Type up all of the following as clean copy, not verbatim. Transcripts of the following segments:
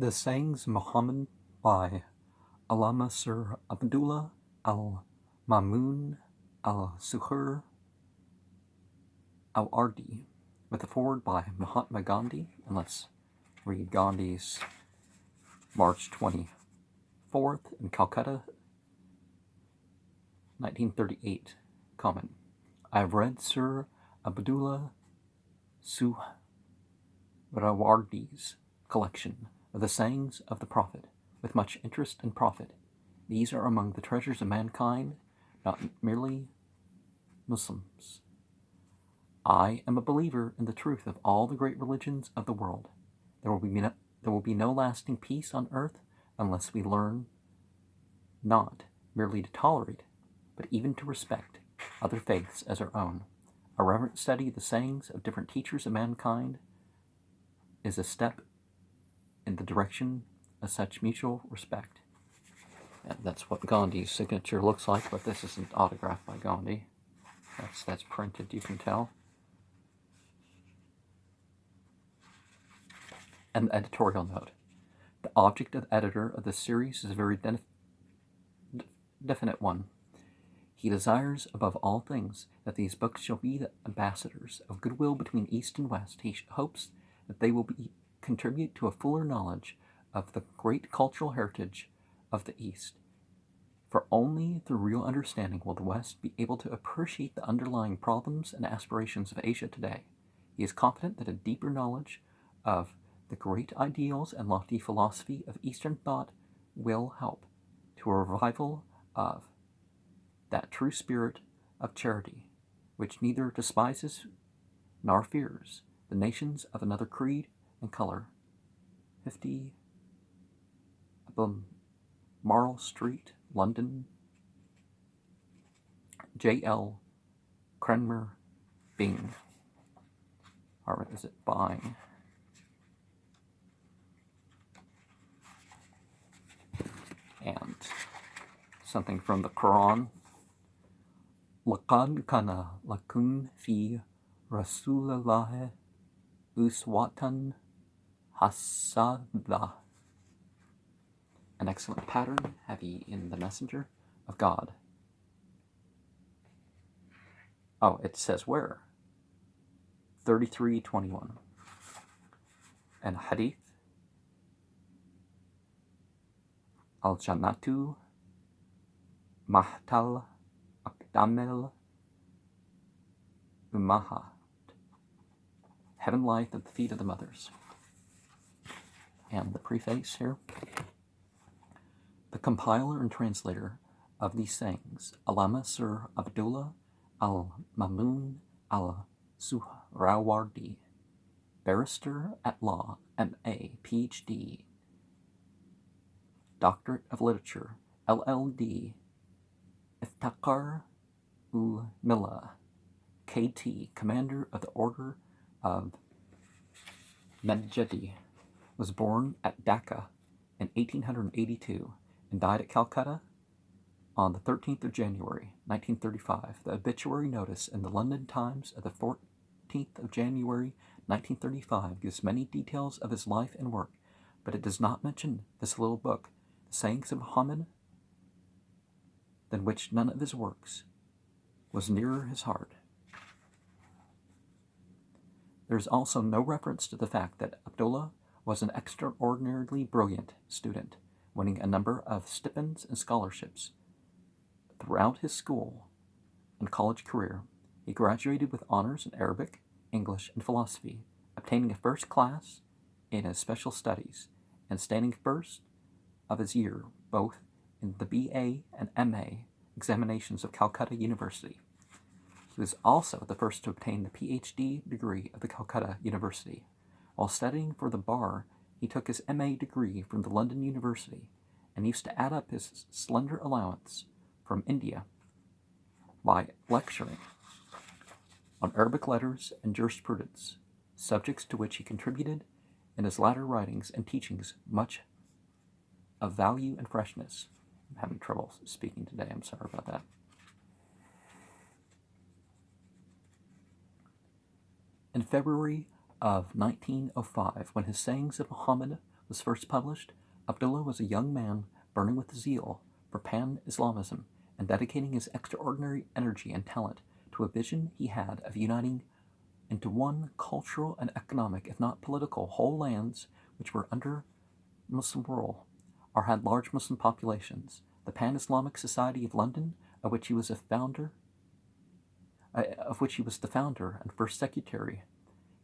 The Sayings Muhammad by Allama Sir Abdullah Al Mamun Al Suhrawardy, with a foreword by Mahatma Gandhi. And let's read Gandhi's March 24th in Calcutta, 1938 comment. I have read Sir Abdullah Suhrawardy's collection of the sayings of the Prophet with much interest and profit. These are among the treasures of mankind, not merely Muslims. I am a believer in the truth of all the great religions of the world. There will be no lasting peace on earth unless we learn not merely to tolerate, but even to respect other faiths as our own. A reverent study of the sayings of different teachers of mankind is a step in the direction of such mutual respect. And that's what Gandhi's signature looks like, but this isn't autographed by Gandhi. That's printed, you can tell. And the editorial note. The object of the editor of this series is a very definite one. He desires, above all things, that these books shall be the ambassadors of goodwill between East and West. He hopes that they will contribute to a fuller knowledge of the great cultural heritage of the East. For only through real understanding will the West be able to appreciate the underlying problems and aspirations of Asia today. He is confident that a deeper knowledge of the great ideals and lofty philosophy of Eastern thought will help to a revival of that true spirit of charity, which neither despises nor fears the nations of another creed and color. 50 Marl Street, London, J.L. Cranmer Bing. Or is it Buying? And something from the Quran. لَقَدْ كَانَ لَكُمْ فِي رَسُولِ اللَّهِ أُسْوَةٌ حَسَنَةٌ. An excellent pattern, heavy in the messenger of God. Oh, it says where? 33:21. And hadith. Al-Jannatu Mahtal Aqdamil Ummahat. Heaven lieth at the feet of the mothers. And the preface here. The compiler and translator of these sayings, Allama Sir Abdullah Al Mamun Al Suhrawardy, barrister at law, M.A., Ph.D., Doctorate of Literature, LL.D., Iftikhar ul Millah, K.T., Commander of the Order of Medjedi, was born at Dhaka in 1882 and died at Calcutta on the 13th of January, 1935. The obituary notice in the London Times of the 14th of January, 1935 gives many details of his life and work, but it does not mention this little book, The Sayings of Muhammad, than which none of his works was nearer his heart. There is also no reference to the fact that Abdullah was an extraordinarily brilliant student, winning a number of stipends and scholarships. Throughout his school and college career, he graduated with honors in Arabic, English, and philosophy, obtaining a first class in his special studies and standing first of his year both in the B.A. and M.A. examinations of Calcutta University. He was also the first to obtain the Ph.D. degree of the Calcutta University. While studying for the bar, he took his M.A. degree from the London University and used to add up his slender allowance from India by lecturing on Arabic letters and jurisprudence, subjects to which he contributed in his latter writings and teachings much of value and freshness. I'm having trouble speaking today, I'm sorry about that. In February of 1905, when his Sayings of Muhammad was first published, Abdullah was a young man burning with zeal for pan-Islamism and dedicating his extraordinary energy and talent to a vision he had of uniting into one cultural and economic, if not political, whole lands which were under Muslim rule or had large Muslim populations. The Pan-Islamic Society of London, of which he was the founder and first secretary.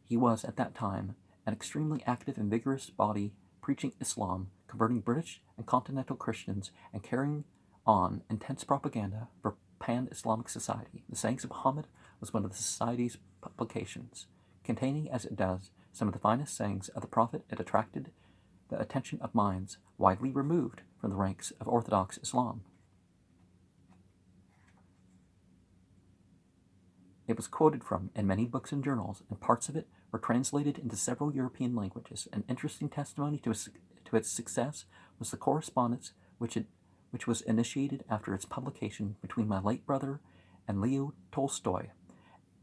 He was, at that time, an extremely active and vigorous body preaching Islam, converting British and continental Christians, and carrying on intense propaganda for Pan-Islamic Society. The Sayings of Muhammad was one of the Society's publications. Containing, as it does, some of the finest sayings of the Prophet, it attracted the attention of minds widely removed from the ranks of Orthodox Islam. It was quoted from in many books and journals, and parts of it were translated into several European languages. An interesting testimony to its success was the correspondence which was initiated after its publication between my late brother and Leo Tolstoy,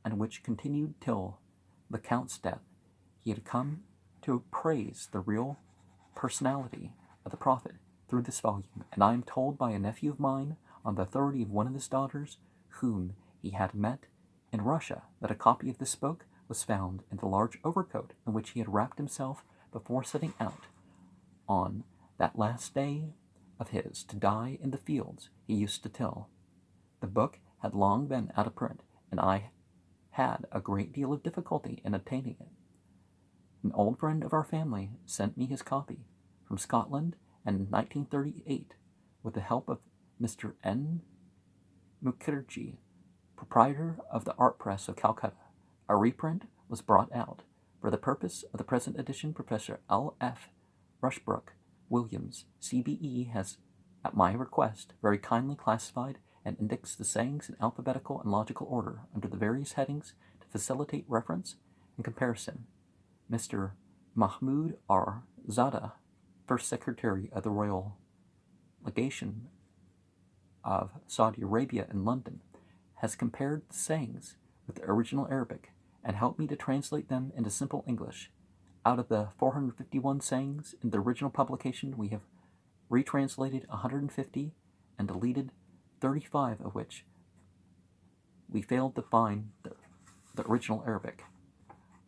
and which continued till the Count's death. He had come to praise the real personality of the Prophet through this volume, and I am told by a nephew of mine, on the authority of one of his daughters, whom he had met in Russia, that a copy of this book was found in the large overcoat in which he had wrapped himself before setting out on that last day of his to die in the fields he used to till. The book had long been out of print, and I had a great deal of difficulty in obtaining it. An old friend of our family sent me his copy from Scotland, and in 1938, with the help of Mr. N. Mukherjee, proprietor of the Art Press of Calcutta, a reprint was brought out. For the purpose of the present edition, Professor L. F. Rushbrook Williams, CBE, has, at my request, very kindly classified and indexed the sayings in alphabetical and logical order under the various headings to facilitate reference and comparison. Mr. Mahmoud R. Zada, first Secretary of the Royal Legation of Saudi Arabia in London, has compared the sayings with the original Arabic and helped me to translate them into simple English. Out of the 451 sayings in the original publication, we have retranslated 150 and deleted 35, of which we failed to find the original Arabic.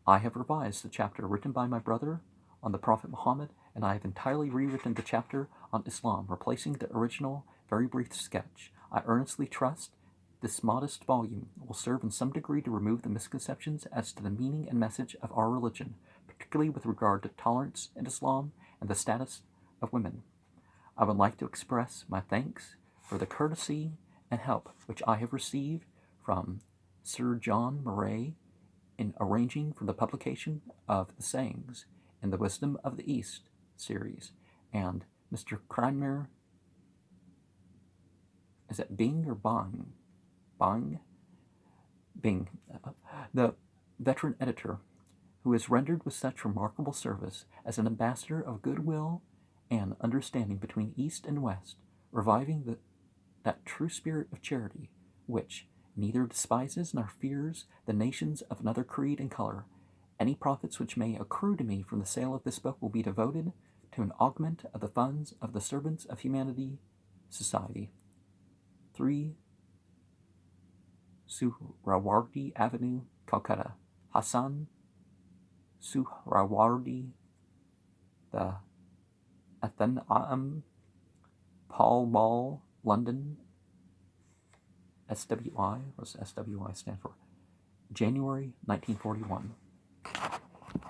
I have revised the chapter written by my brother on the Prophet Muhammad, and I have entirely rewritten the chapter on Islam, replacing the original very brief sketch. I earnestly trust this modest volume will serve in some degree to remove the misconceptions as to the meaning and message of our religion, particularly with regard to tolerance in Islam and the status of women. I would like to express my thanks for the courtesy and help which I have received from Sir John Murray in arranging for the publication of the sayings in the Wisdom of the East series, and Mr. Cranmer, is it Bing or Bang? Bing, the veteran editor, who is rendered with such remarkable service as an ambassador of goodwill and understanding between East and West, reviving that true spirit of charity which neither despises nor fears the nations of another creed and color. Any profits which may accrue to me from the sale of this book will be devoted to an augment of the funds of the Servants of Humanity Society, 3 Suhrawardy Avenue, Calcutta. Hassan Suhrawardy, the Athenam, Pall Mall, London, SWI, what does SWI stand for? January 1941.